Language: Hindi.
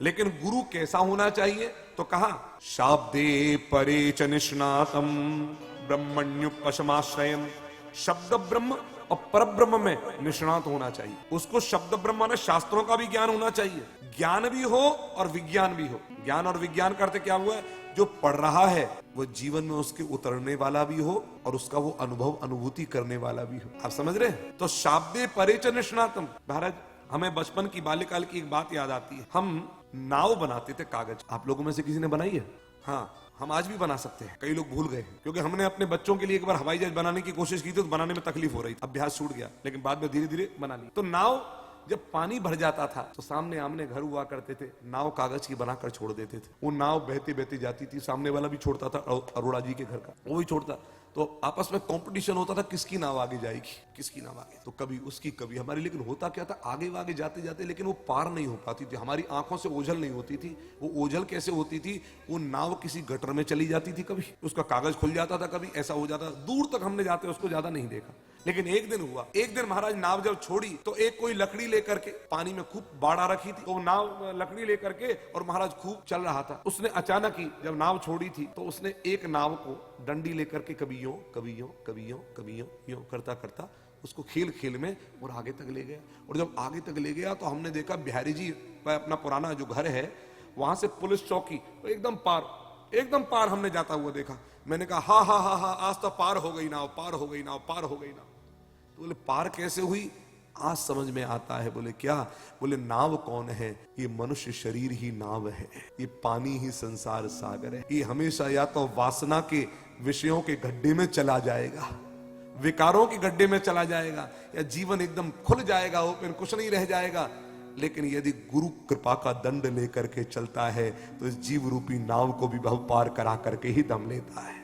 लेकिन गुरु कैसा होना चाहिए? तो कहा शाब्दे परे च निष्णातम ब्रह्मण्युपशमाश्रयम। शब्द ब्रह्म और पर ब्रह्म में निष्णात होना चाहिए। उसको शब्द ब्रह्म माने शास्त्रों का भी ज्ञान होना चाहिए, ज्ञान भी हो और विज्ञान भी हो। ज्ञान और विज्ञान करते क्या हुआ है, जो पढ़ रहा है वो जीवन में उसके उतरने वाला भी हो और उसका वो अनुभव अनुभूति करने वाला भी हो। आप समझ रहे हैं? तो शाब्दे परे च निष्णातम। महाराज हमें बचपन की बाल्यकाल की एक बात याद आती है। हम नाव बनाते थे कागज। आप लोगों में से किसी ने बनाई है? हाँ, हम आज भी बना सकते हैं। कई लोग भूल गए हैं क्योंकि हमने अपने बच्चों के लिए एक बार हवाई जहाज बनाने की कोशिश की थी, तो बनाने में तकलीफ हो रही थी, अभ्यास छूट गया, लेकिन बाद में धीरे धीरे बना ली। तो नाव जब पानी भर जाता था तो सामने आमने घर हुआ करते थे, नाव कागज की बनाकर छोड़ देते थे। वो नाव बहती बहती जाती थी, सामने वाला भी छोड़ता था, अरोड़ा जी के घर का वो भी छोड़ता, तो आपस में कंपटीशन होता था किसकी नाव आगे जाएगी, किसकी नाव आगे। तो कभी उसकी कभी हमारी, लेकिन होता क्या था, आगे आगे जाते जाते लेकिन वो पार नहीं हो पाती थी, हमारी आंखों से ओझल नहीं होती थी। वो ओझल कैसे होती थी, वो नाव किसी गटर में चली जाती थी, कभी उसका कागज खुल जाता था, कभी ऐसा हो जाता। दूर तक हमने जाते उसको ज्यादा नहीं देखा, लेकिन एक दिन हुआ, एक दिन महाराज नाव जब छोड़ी तो एक कोई लकड़ी लेकर के, पानी में खूब बाढ़ आ रखी थी, तो नाव लकड़ी लेकर के और महाराज खूब चल रहा था। उसने अचानक ही जब नाव छोड़ी थी तो उसने एक नाव को डंडी लेकर के कभी यूं कभी यूं कभी यूं कभी यूं यूं करता करता उसको खेल खेल में और आगे तक ले गया। और जब आगे तक ले गया तो हमने देखा बिहारी जी अपना पुराना जो घर है वहां से पुलिस चौकी एकदम पार हमने जाता हुआ देखा। मैंने कहा हा हा हा हा, आज तो पार हो गई नाव, पार हो गई नाव, पार हो गई नाव। तो बोले पार कैसे हुई? आज समझ में आता है। बोले क्या? बोले नाव कौन है? ये मनुष्य शरीर ही नाव है, ये पानी ही संसार सागर है। ये हमेशा या तो वासना के विषयों के गड्ढे में चला जाएगा, विकारों के गड्ढे में चला जाएगा, या जीवन एकदम खुल जाएगा, ओपन, कुछ नहीं रह जाएगा। लेकिन यदि गुरु कृपा का दंड लेकर के चलता है तो इस जीव रूपी नाव को भी बहु पार करा करके ही दम लेता है।